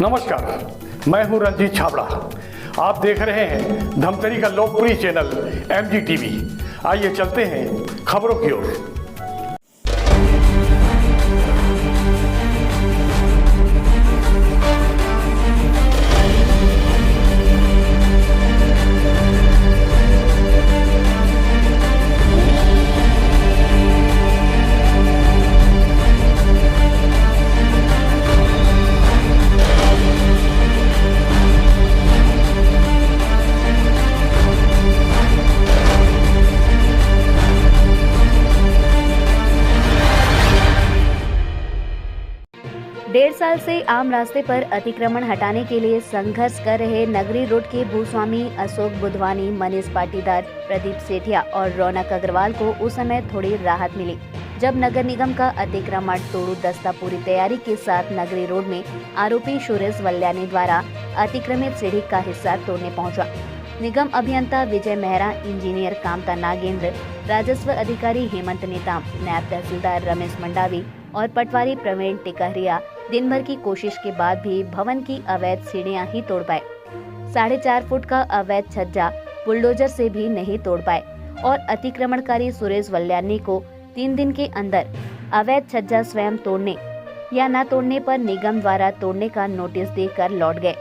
नमस्कार, मैं हूं रंजीत छाबड़ा। आप देख रहे हैं धमतरी का लोकप्रिय चैनल MGTV। आइए चलते हैं खबरों की ओर। डेढ़ साल से आम रास्ते पर अतिक्रमण हटाने के लिए संघर्ष कर रहे नगरी रोड के भूस्वामी अशोक बुधवानी, मनीष पाटीदार, प्रदीप सेठिया और रौनक अग्रवाल को उस समय थोड़ी राहत मिली जब नगर निगम का अतिक्रमण तोड़ू दस्ता पूरी तैयारी के साथ नगरी रोड में आरोपी सुरेश वल्यानी द्वारा अतिक्रमित सीढ़ी का हिस्सा तोड़ने पहुंचा। निगम अभियंता विजय मेहरा, इंजीनियर कामता नागेंद्र, राजस्व अधिकारी हेमंत नेताम, नायब तहसीलदार रमेश मंडावी और पटवारी प्रवीण टिकहरिया दिन भर की कोशिश के बाद भी भवन की अवैध सीढ़ियां ही तोड़ पाए। 4.5 फुट का अवैध छज्जा बुलडोजर से भी नहीं तोड़ पाए और अतिक्रमणकारी सुरेश वल्यानी को 3 दिन के अंदर अवैध छज्जा स्वयं तोड़ने या न तोड़ने पर निगम द्वारा तोड़ने का नोटिस देकर लौट गए।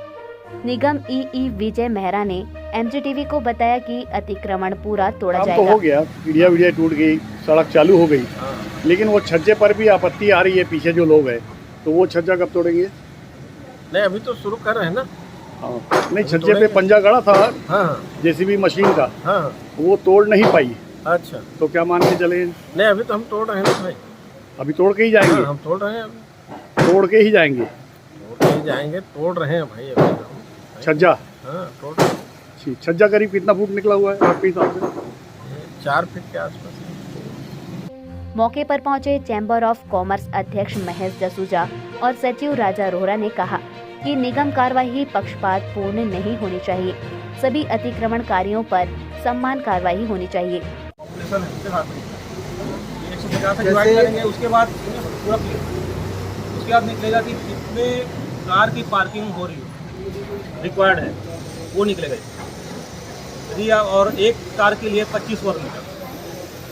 निगम ई विजय मेहरा ने MGTV को बताया कि अतिक्रमण पूरा तोड़ा जाएगा। तो हो गया, वीडियो टूट गई, सड़क चालू हो गई, लेकिन वो छज्जे पर भी आपत्ति आ रही है। पीछे जो लोग हैं तो वो छज्जा कब तोड़ेंगे? नहीं, अभी तो शुरू कर रहे हैं ना। हाँ, नहीं, छज्जे पे पंजा गड़ा था। हाँ, JCB मशीन का। हाँ, वो तोड़ नहीं पाई। अच्छा, तो क्या मान के चले? नहीं, अभी तो हम तोड़ रहे हैं ना भाई। अभी तोड़ के ही जाएंगे? हाँ, हम तोड़ रहे हैं अभी। तोड़ के ही जाएंगे? तोड़ के ही जाएंगे, तोड़ रहे हैं भाई अभी तो। छज्जा? हाँ, तोड़ रहे हैं। ठीक, छज्जा करीब कितना फुट निकला हुआ है आपके हिसाब से? 4 फीट के आसपास। मौके पर पहुंचे चैम्बर ऑफ कॉमर्स अध्यक्ष महेश जसूजा और सचिव राजा रोहरा ने कहा कि निगम कार्रवाई पक्षपात पूर्ण नहीं होनी चाहिए। सभी अतिक्रमणकारियों पर समान कार्रवाई होनी चाहिए। उसके बाद पूरा उसके बाद निकलेगा कि कितने कार की पार्किंग हो रही है, रिक्वायर्ड है, वो निकलेगा। यदि और एक कार के लिए 25 वर्ग मीटर,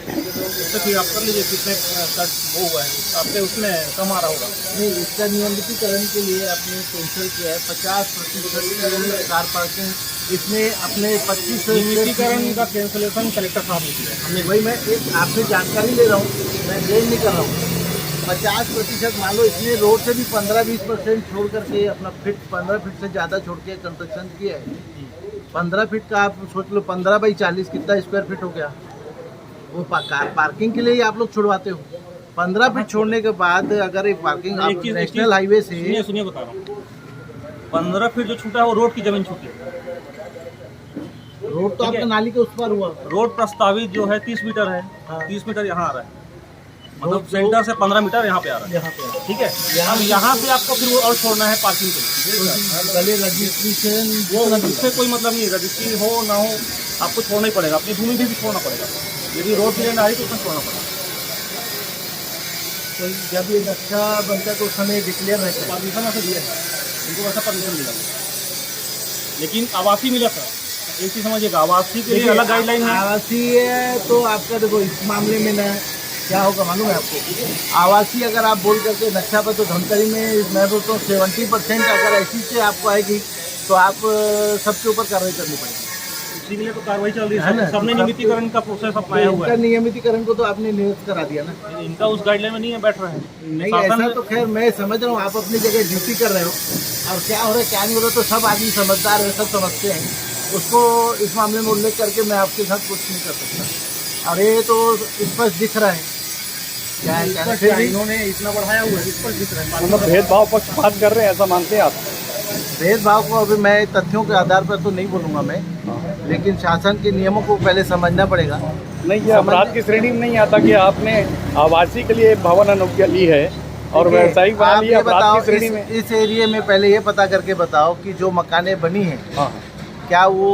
तो फिर आप कर लीजिए कितने वो हुआ है आपके उसमें कम आ रहा होगा। नहीं, इसका नियमितीकरण के लिए आपने कैंसिल किया है 50% कार पार्किंग। इसमें अपने 25 नियमितीकरण का कैंसिलेशन कलेक्टर साहब ने किया है। हमने वही मैं एक आपसे जानकारी ले रहा हूँ, मैं ब्लेम नहीं कर रहा हूँ। 50% मान लो इसने रोड से भी 15-20% छोड़ करके अपना 15 फीट से ज़्यादा छोड़ के कंस्ट्रक्शन किया है। 15 फीट का आप सोच लो, 15 बाई 40 कितना स्क्वायर फीट हो गया? वो कार पार्किंग के लिए ही आप लोग छुड़वाते हो। 15 फीट छोड़ने के बाद अगर एक पार्किंग नेशनल हाईवे से सुनिए बता रहा हूँ, 15 फीट जो छूटा है वो रोड की जमीन छूटी है। रोड तो आपका नाली के उस पर हुआ। रोड प्रस्तावित जो है 30 मीटर है। हाँ। 30 मीटर यहाँ आ रहा है, मतलब सेंटर से 15 मीटर यहाँ पे आ रहा है। ठीक है, यहाँ पे आपको फिर वो और छोड़ना है पार्किंग के लिए। पहले रजिस्ट्रेशन, वो रजिस्ट्री कोई मतलब नहीं, रजिस्ट्री हो ना हो आपको छोड़ना ही पड़ेगा। अपनी भूमि भी छोड़ना पड़ेगा। यदि रोड की लैंड आई तो उसमें छोड़ना पड़ेगा। तो जब ये नक्शा बनता है तो उस समय डिक्लेयर रहता है। परमिशन वैसे दिया है, इनको वैसा परमिशन दिया, लेकिन आवासीय मिला था। एक चीज समझिएगा, आवासीय के लिए अलग गाइडलाइन है। आवासीय तो आपका देखो इस मामले में ना क्या होगा मालूम है आपको? आवासीय अगर आप बोल करके नक्शा पर, तो धमतरी में मैं बोलता हूँ 70% अगर ऐसी से आपको आएगी तो आप सबके ऊपर कार्रवाई करनी पड़ेगी। इसी के लिए तो कार्रवाई चल रही है। सबने नियमितीकरण का प्रोसेस अपनाया हुआ है। नियमितीकरण को तो आपने नियुक्त करा दिया ना। इनका उस गाइडलाइन में नहीं है, बैठ रहे हैं। नहीं, ऐसा तो खैर मैं समझ रहा हूँ, आप अपनी जगह ड्यूटी कर रहे हो और क्या हो रहा है क्या नहीं हो रहा तो सब आदमी समझदार है, सब समझते हैं। उसको इस मामले में उल्लेख करके मैं आपके साथ कुछ नहीं कर सकता। और ये तो स्पष्ट दिख रहा है क्या इन्होंने इतना बढ़ाया हुआ है, स्पष्ट दिख रहा है। मतलब भेदभाव पक्षपात कर रहे हैं, ऐसा मानते हैं आप? भेदभाव को अभी मैं तथ्यों के आधार पर तो नहीं बोलूँगा मैं, लेकिन शासन के नियमों को पहले समझना पड़ेगा। नहीं, ये अपराध की श्रेणी में नहीं आता कि आपने आवासीय के लिए भवन अनुज्ञा ली है और व्यवसायिक बना लिया, अपराध की श्रेणी में? इस एरिया में पहले ये पता करके बताओ कि जो मकानें बनी हैं क्या वो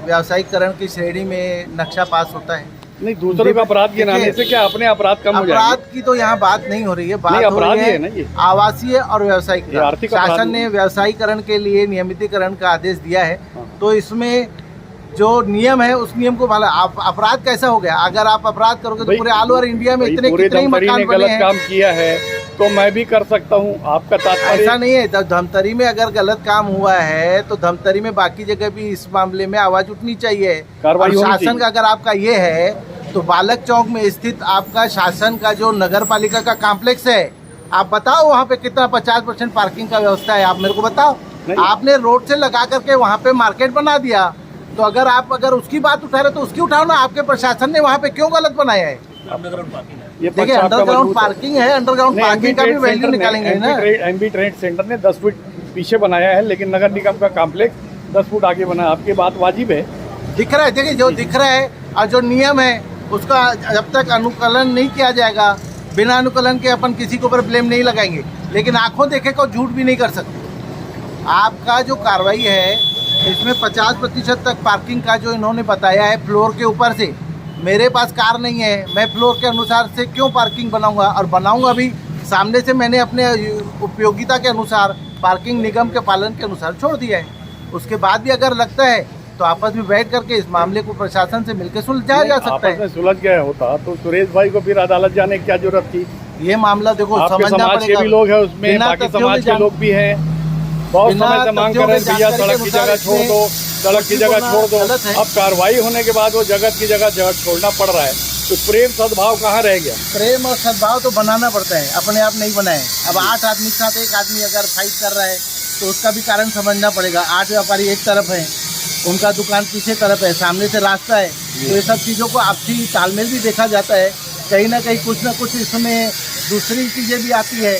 व्यावसायिकरण की श्रेणी में नक्शा पास होता है? नहीं, दूसरों का अपराध गिनाने से क्या अपने अपराध कम हो जाएंगे? अपराध की तो यहाँ बात नहीं हो रही है, बात नहीं, हो अपराध रही ही है ना ये। आवासीय और व्यावसायिक ये आर्थिक अपराध शासन है। ने व्यावसायीकरण के लिए नियमितीकरण का आदेश दिया है। हाँ। तो इसमें जो नियम है उस नियम को अपराध कैसा हो गया? अगर आप अपराध करोगे तो भाई, पूरे ऑल ओवर इंडिया में इतने पूरे कितने ही धमतरी मकान ने बने गलत हैं। काम किया है तो मैं भी कर सकता हूँ, आपका तात्पर्य ऐसा नहीं है, धमतरी में अगर गलत काम हुआ है तो धमतरी में बाकी जगह भी इस मामले में आवाज उठनी चाहिए। कार्रवाई और होनी शासन चाहिए। का अगर आपका ये है तो बालक चौक में स्थित आपका शासन का जो नगर पालिका का कॉम्प्लेक्स है, आप बताओ वहाँ पे कितना 50% पार्किंग का व्यवस्था है, आप मेरे को बताओ। नहीं। आपने रोड से लगा करके वहाँ पे मार्केट बना दिया, तो अगर उसकी बात उठा रहे तो उसकी उठाओ ना। आपके प्रशासन ने वहाँ पे क्यों गलत बनाया है? अंडरग्राउंड पार्किंग है। ये देखिए, पक्ष आपका अंडरग्राउंड मजबूत है। पार्किंग है, अंडरग्राउंड पार्किंग का भी वैल्यू निकालेंगे ना। एमबी ट्रेड सेंटर ने 10 फुट पीछे बनाया है, लेकिन नगर निगम का कॉम्प्लेक्स 10 फुट आगे बना है। आपकी बात वाजिब है। दिख रहा है, देखिए जो दिख रहा है और जो नियम है उसका जब तक अनुकूलन नहीं किया जाएगा, बिना अनुकूलन के अपन किसी के ऊपर ब्लेम नहीं लगाएंगे, लेकिन आंखों देखे को झूठ भी नहीं कर सकते। आपका जो कार्रवाई है इसमें 50% तक पार्किंग का जो इन्होंने बताया है फ्लोर के ऊपर से, मेरे पास कार नहीं है, मैं फ्लोर के अनुसार से क्यों पार्किंग बनाऊंगा? और बनाऊंगा भी सामने से मैंने अपने उपयोगिता के अनुसार पार्किंग निगम के पालन के अनुसार छोड़ दिया है। उसके बाद भी अगर लगता है तो आपस में बैठ करके इस मामले को प्रशासन से मिलकर सुलझाया जा सकता आपस है। में सुलझ गया होता तो सुरेश भाई को फिर अदालत जाने की क्या जरूरत थी? ये मामला देखो आपके समझना समाज के पड़ेगा। भी लोग हैं उसमें, बिना बाकी तथ्यों समाज के के जान- लोग भी हैं। बहुत बिना समय से मांग कर तथ्यों रहे के हैं, भैया जानकारी सड़क के की जगह अनुसार छोड़ दो, सड़क की कुछ जगह बोलना छोड़ दो। गलत है। अब कार्रवाई होने के बाद वो जगत की जगह छोड़ना पड़ रहा है, तो प्रेम सद्भाव कहाँ रह गया? प्रेम और सद्भाव तो बनाना पड़ता है, अपने आप नहीं बनाए। अब 8 आदमी के साथ एक आदमी अगर फाइट कर रहा है तो उसका भी कारण समझना पड़ेगा। 8 व्यापारी एक तरफ है, उनका दुकान पीछे तरफ है, सामने से रास्ता है, तो ये सब चीज़ों को आपसी तालमेल भी देखा जाता है। कहीं ना कहीं कुछ ना कुछ इसमें दूसरी चीज़ें भी आती है।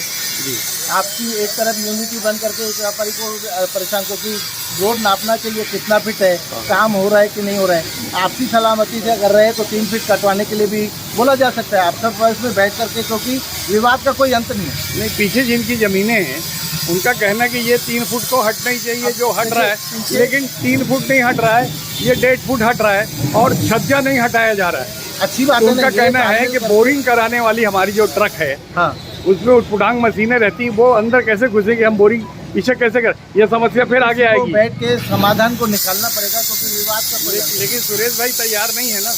आपकी एक तरफ यूनिटी बन करके एक व्यापारी को परेशान, क्योंकि रोड नापना चाहिए कितना फिट है, काम हो रहा है कि नहीं हो रहा है। आपसी सलामती से अगर रहे तो 3 फीट कटवाने के लिए भी बोला जा सकता है। आप सब बस में बैठ करके, क्योंकि विवाद का कोई अंत नहीं है। नहीं, पीछे जिनकी जमीनें हैं उनका कहना है कि ये 3 फुट को हटना ही चाहिए जो हट रहा है, लेकिन 3 फुट नहीं हट रहा है, ये 1.5 फुट हट रहा है और छज्जा नहीं हटाया जा रहा है। अच्छी बात तो है। उनका ना, ये कहना है तालमेल कि कर- बोरिंग कराने वाली हमारी जो ट्रक है हाँ, उसमें उठपुटांग मशीनें रहती हैं, वो अंदर कैसे घुसेगी, हम बोरिंग पीछे कैसे कर, ये समस्या फिर आगे इसको आएगी। बैठ के समाधान को निकालना पड़ेगा, क्योंकि विवाद का कोई अंत लेकिन सुरेश भाई तैयार नहीं है ना।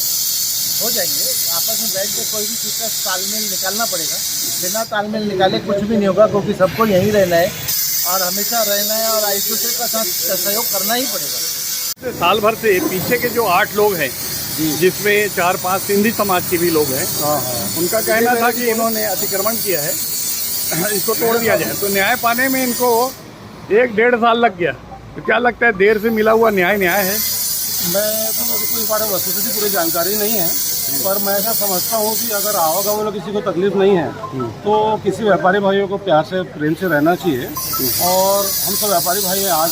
हो जाएंगे। आपस में बैठ के कोई भी चीज़ का तालमेल निकालना पड़ेगा। बिना तालमेल निकाले कुछ भी नहीं होगा, क्योंकि सबको यहीं रहना है और हमेशा रहना है और एक दूसरे का साथ सहयोग करना ही पड़ेगा। साल भर से पीछे के जो 8 लोग हैं, जिसमें 4-5 सिंधी समाज के भी लोग हैं, उनका कहना था कि इन्होंने अतिक्रमण किया है, इसको तोड़ दिया जाए। तो न्याय पाने में इनको 1-1.5 साल लग गया। तो क्या लगता है, देर से मिला हुआ न्याय है? मैं तो मुझे कोई इस बारे में वस्तु से पूरी जानकारी नहीं है, पर मैं ऐसा समझता हूँ कि अगर आवागमन में किसी को तकलीफ नहीं है तो किसी व्यापारी भाइयों को प्यार से प्रेम से रहना चाहिए। और हम सब व्यापारी भाई हैं, आज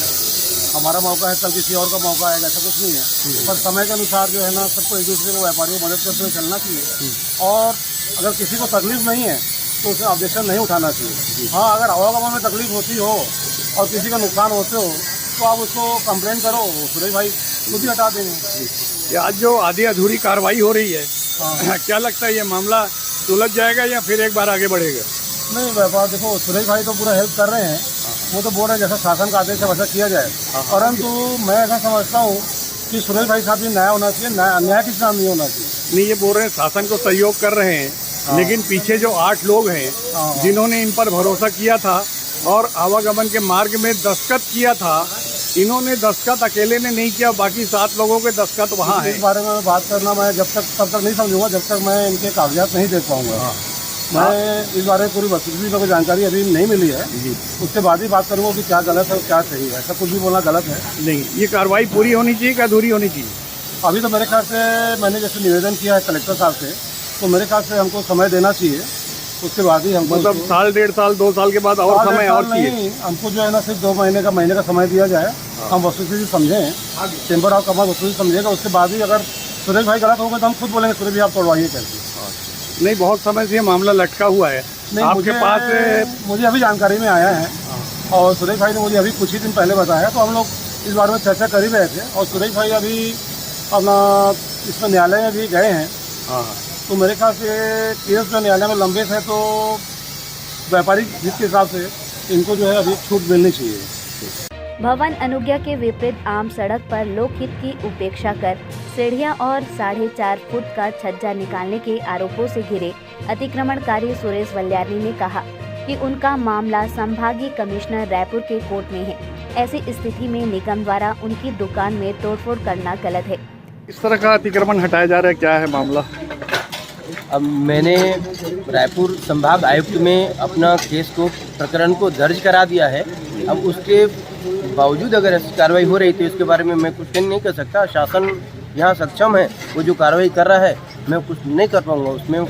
हमारा मौका है, कल किसी और का मौका आएगा, ऐसा कुछ नहीं है। पर समय के अनुसार जो है ना, सबको एक दूसरे को व्यापारियों को मदद करते हुए चलना चाहिए। और अगर किसी को तकलीफ नहीं है तो उसे ऑब्जेक्शन नहीं उठाना चाहिए। हाँ, अगर आवागमन में तकलीफ होती हो और किसी का नुकसान होते हो तो आप उसको कंप्लेंट करो, सुरेश भाई खुद ही हटा देंगे। ये आज जो आधी अधूरी कार्रवाई हो रही है, क्या लगता है ये मामला सुलझ जाएगा या फिर एक बार आगे बढ़ेगा? नहीं, व्यापार देखो, सुरेश भाई तो पूरा हेल्प कर रहे हैं, वो तो बोल रहे हैं जैसा शासन का आदेश है वैसा किया जाए। परंतु मैं ऐसा समझता हूँ कि सुरेश भाई साहब भी न्याय होना चाहिए, न्याय किस नाम नहीं होना चाहिए। नहीं, ये बोल रहे हैं शासन को सहयोग कर रहे हैं, लेकिन पीछे जो 8 लोग हैं जिन्होंने इन पर भरोसा किया था और आवागमन के मार्ग में दस्तखत किया था, इन्होंने दस्तखत अकेले ने नहीं किया, बाकी 7 लोगों के दस्तखत वहाँ हैं। इस बारे में बात करना मैं तब तक नहीं समझूंगा जब तक मैं इनके कागजात नहीं देख पाऊंगा। मैं इस बारे में पूरी वस्तुस्थिति में कोई जानकारी अभी नहीं मिली है, उसके बाद ही बात करूँगा कि क्या गलत है और क्या सही है। ऐसा कुछ भी बोलना गलत है। नहीं, ये कार्रवाई पूरी होनी चाहिए कि अधूरी होनी चाहिए? अभी तो मेरे ख्याल से मैंने जैसे निवेदन किया है कलेक्टर साहब से, तो मेरे ख्याल से हमको समय देना चाहिए, उसके बाद ही हमको मतलब साल 1.5 साल 2 साल के बाद और समय और चाहिए? नहीं, हमको जो है ना सिर्फ 2 महीने का समय दिया जाए, हम वस्तुस्थिति समझें, चैम्बर ऑफ कॉमर्स वस्तुस्थिति समझेगा। उसके बाद ही अगर सुरेश भाई गलत होगा तो हम खुद बोलेंगे सुरेश भाई आप तोड़वाइए करके। नहीं, बहुत समय से ये मामला लटका हुआ है। नहीं, आपके पास मुझे अभी जानकारी में आया है और सुरेश भाई ने मुझे अभी कुछ ही दिन पहले बताया, तो हम लोग इस बारे में चर्चा कर ही रहे थे। और सुरेश भाई अभी अपना इसमें न्यायालय में भी गए हैं, हाँ तो मेरे ख्याल से केस जो न्यायालय में लंबित है तो व्यापारिक हित के हिसाब से इनको जो है अभी छूट मिलनी चाहिए। भवन अनुज्ञा के विपरीत आम सड़क पर लोकहित की उपेक्षा कर सीढ़ियां और 4.5 फुट का छज्जा निकालने के आरोपों से घिरे अतिक्रमणकारी सुरेश वल्यानी ने कहा कि उनका मामला संभागीय कमिश्नर रायपुर के कोर्ट में है। ऐसी स्थिति में निगम द्वारा उनकी दुकान में तोड़फोड़ करना गलत है। इस तरह का अतिक्रमण हटाया जा रहा है, क्या है मामला? अब मैंने रायपुर संभाग आयुक्त में अपना केस को प्रकरण को दर्ज करा दिया है। अब उसके बावजूद अगर ऐसी कार्रवाई हो रही तो इसके बारे में मैं कुछ नहीं कर सकता। शासन यहाँ सक्षम है, वो जो कार्रवाई कर रहा है मैं कुछ नहीं कर पाऊँगा, उसमें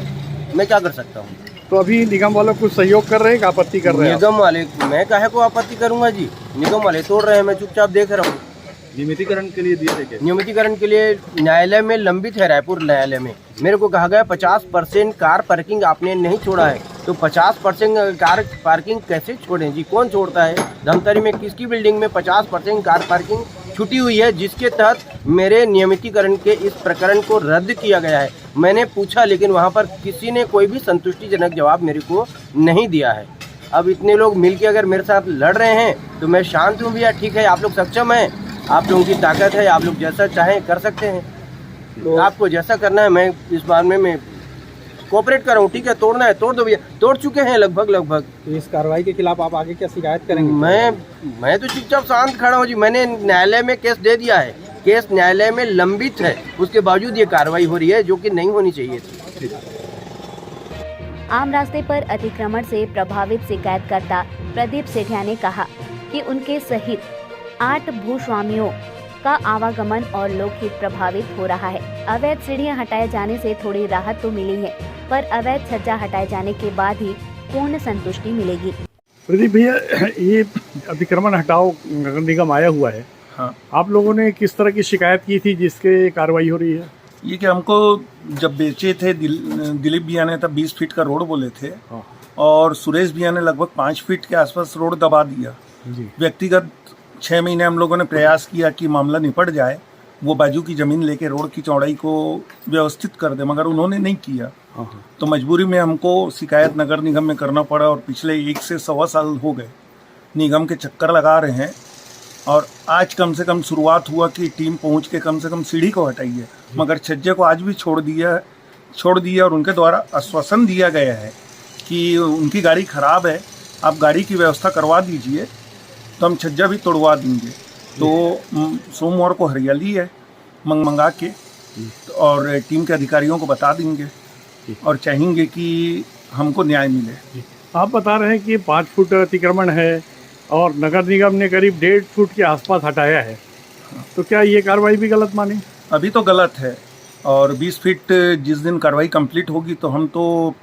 मैं क्या कर सकता हूँ। तो अभी निगम वालों कुछ सहयोग कर रहे हैं, आपत्ति कर रहे हैं? निगम वाले, मैं काहे को आपत्ति करूँगा जी, निगम वाले तोड़ रहे हैं, मैं चुपचाप देख रहा हूँ। नियमितीकरण के लिए दिए थे? नियमितीकरण के लिए न्यायालय में लंबित है, रायपुर न्यायालय में। मेरे को कहा गया 50% कार पार्किंग आपने नहीं छोड़ा है, तो 50% कार पार्किंग कैसे छोड़ें जी? कौन छोड़ता है? धमतरी में किसकी बिल्डिंग में 50% कार पार्किंग छुटी हुई है, जिसके तहत मेरे नियमितीकरण के इस प्रकरण को रद्द किया गया है। मैंने पूछा लेकिन वहाँ पर किसी ने कोई भी संतुष्टिजनक जवाब मेरे को नहीं दिया है। अब इतने लोग मिलके अगर मेरे साथ लड़ रहे हैं तो मैं शांत हूँ भैया, ठीक है, आप लोग सक्षम हैं, आप लोगों की ताकत है, आप लोग जैसा चाहें कर सकते हैं। तो आपको जैसा करना है मैं इस बार में मैं कोऑपरेट कर रहा हूँ, ठीक है, तोड़ना है तोड़ दो भैया, तोड़ चुके हैं लगभग। तो इस कार्रवाई के खिलाफ आप आगे क्या शिकायत करेंगे? मैं तो चुपचाप शांत खड़ा हूँ जी। मैंने न्यायालय में केस दे दिया है, केस न्यायालय में लंबित है, उसके बावजूद ये कार्रवाई हो रही है जो कि नहीं होनी चाहिए थी। आम रास्ते पर अतिक्रमण से प्रभावित शिकायतकर्ता प्रदीप सेठिया ने कहा कि उनके सहित 8 भूस्वामियों का आवागमन और लोकहित प्रभावित हो रहा है। अवैध सीढ़ियां हटाए जाने से थोड़ी राहत तो मिली है, पर अवैध छज्जा हटाए जाने के बाद ही पूर्ण संतुष्टि मिलेगी। प्रदीप भैया, ये अतिक्रमण हटाओ नगर निगम आया हुआ है, हाँ, आप लोगों ने किस तरह की शिकायत की थी जिसके कार्रवाई हो रही है? ये कि हमको जब बेचे थे दिलीप भैया ने तब 20 फीट का रोड बोले थे, हाँ। और सुरेश भैया ने लगभग 5 फीट के आसपास रोड दबा दिया जी। व्यक्तिगत 6 महीने हम लोगों ने प्रयास किया कि मामला निपट जाए, वो बाजू की ज़मीन लेके रोड की चौड़ाई को व्यवस्थित कर दे, मगर उन्होंने नहीं किया। तो मजबूरी में हमको शिकायत नगर निगम में करना पड़ा, और पिछले 1 से सवा साल हो गए निगम के चक्कर लगा रहे हैं। और आज कम से कम शुरुआत हुआ कि टीम पहुंच के कम से कम सीढ़ी को हटाई है, मगर छज्जे को आज भी छोड़ दिया और उनके द्वारा आश्वासन दिया गया है कि उनकी गाड़ी ख़राब है, आप गाड़ी की व्यवस्था करवा दीजिए तो हम छज्जा भी तोड़वा देंगे। तो सोमवार को हरियाली है, मंगा के और टीम के अधिकारियों को बता देंगे और चाहेंगे कि हमको न्याय मिले। आप बता रहे हैं कि 5 फुट अतिक्रमण है और नगर निगम ने करीब 1.5 फुट के आसपास हटाया है, तो क्या ये कार्रवाई भी गलत मानी? अभी तो गलत है, और 20 फीट जिस दिन कार्रवाई कंप्लीट होगी तो हम तो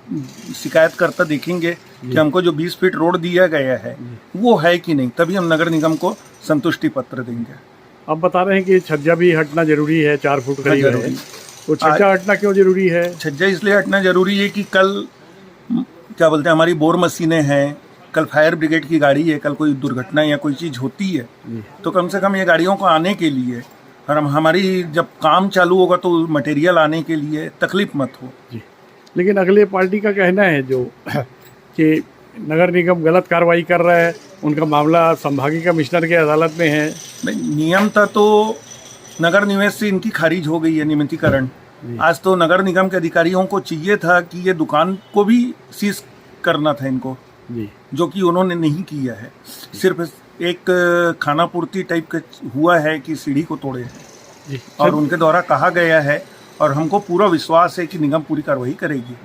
शिकायतकर्ता देखेंगे कि हमको जो 20 फीट रोड दिया गया है वो है कि नहीं, तभी हम नगर निगम को संतुष्टि पत्र देंगे। आप बता रहे हैं कि छज्जा भी हटना जरूरी है, 4 फुट करीब है, जरूरी। तो छज्जा हटना क्यों जरूरी है? छज्जा इसलिए हटना जरूरी है कि कल क्या बोलते हैं, हमारी बोर मशीनें हैं, कल फायर ब्रिगेड की गाड़ी है, कल कोई दुर्घटना या कोई चीज़ होती है तो कम से कम ये गाड़ियों को आने के लिए, और हमारी जब काम चालू होगा तो मटेरियल आने के लिए तकलीफ मत हो जी। लेकिन अगले पार्टी का कहना है जो कि नगर निगम गलत कार्रवाई कर रहा है, उनका मामला संभागीय कमिश्नर के अदालत में है। नियम था तो नगर निवेश से इनकी खारिज हो गई है नियमितीकरण। आज तो नगर निगम के अधिकारियों को चाहिए था कि ये दुकान को भी सीज करना था इनको जी, जो कि उन्होंने नहीं किया है। सिर्फ एक खाना पूर्ति टाइप का हुआ है कि सीढ़ी को तोड़े जी। और उनके द्वारा कहा गया है, और हमको पूरा विश्वास है कि निगम पूरी कार्रवाई करेगी।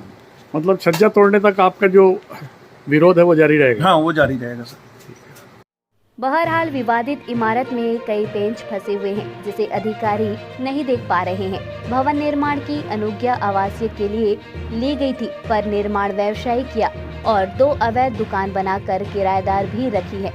मतलब छज्जा तोड़ने तक आपका जो विरोध है वो जारी रहेगा? हाँ, वो जारी रहेगा सर। बहरहाल विवादित इमारत में कई पेंच फंसे हुए हैं जिसे अधिकारी नहीं देख पा रहे हैं। भवन निर्माण की अनुज्ञा आवासीय के लिए ली गई थी, पर निर्माण व्यवसायी किया और 2 अवैध दुकान बनाकर किराएदार भी रखी है,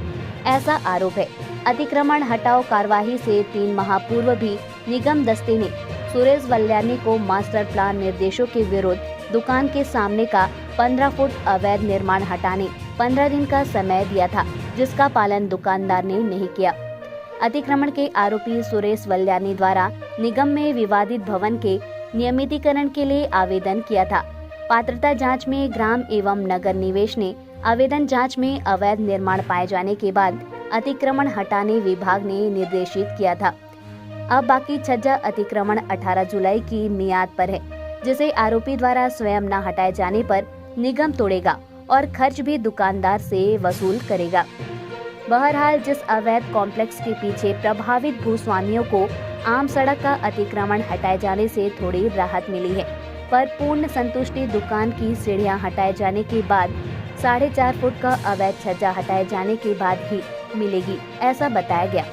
ऐसा आरोप है। अतिक्रमण हटाओ कार्यवाही से 3 माह पूर्व भी निगम दस्ते ने सुरेश वल्यानी को मास्टर प्लान निर्देशों के विरुद्ध दुकान के सामने का 15 फुट अवैध निर्माण हटाने 15 दिन का समय दिया था, जिसका पालन दुकानदार ने नहीं किया। अतिक्रमण के आरोपी सुरेश वल्यानी द्वारा निगम में विवादित भवन के नियमितीकरण के लिए आवेदन किया था। पात्रता जांच में ग्राम एवं नगर निवेश ने आवेदन जांच में अवैध निर्माण पाए जाने के बाद अतिक्रमण हटाने विभाग ने निर्देशित किया था। अब बाकी छज्जा अतिक्रमण 18 जुलाई की मियाद पर है, जिसे आरोपी द्वारा स्वयं न हटाए जाने पर निगम तोड़ेगा और खर्च भी दुकानदार से वसूल करेगा। बहरहाल जिस अवैध कॉम्प्लेक्स के पीछे प्रभावित भूस्वामियों को आम सड़क का अतिक्रमण हटाए जाने से थोड़ी राहत मिली है, पर पूर्ण संतुष्टि दुकान की सीढ़ियां हटाए जाने के बाद 4.5 फुट का अवैध छज्जा हटाए जाने के बाद ही मिलेगी, ऐसा बताया गया।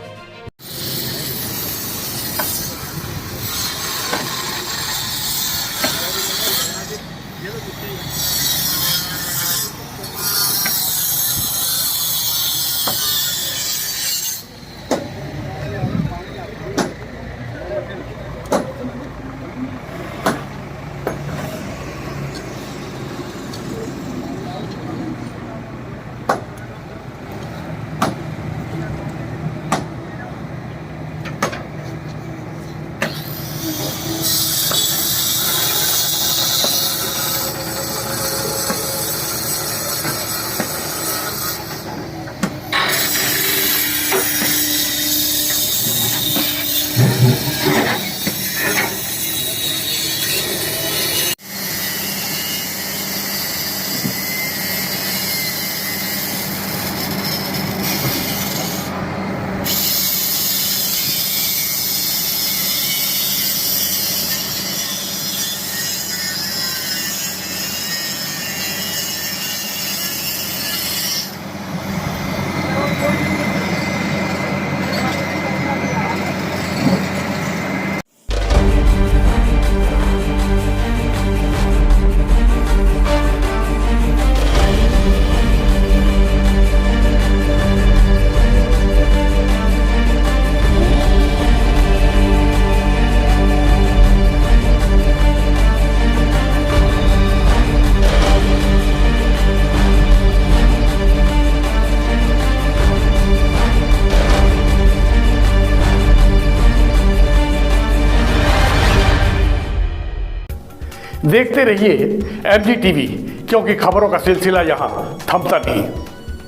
देखते रहिए MG टीवी, क्योंकि खबरों का सिलसिला यहाँ थमता नहीं।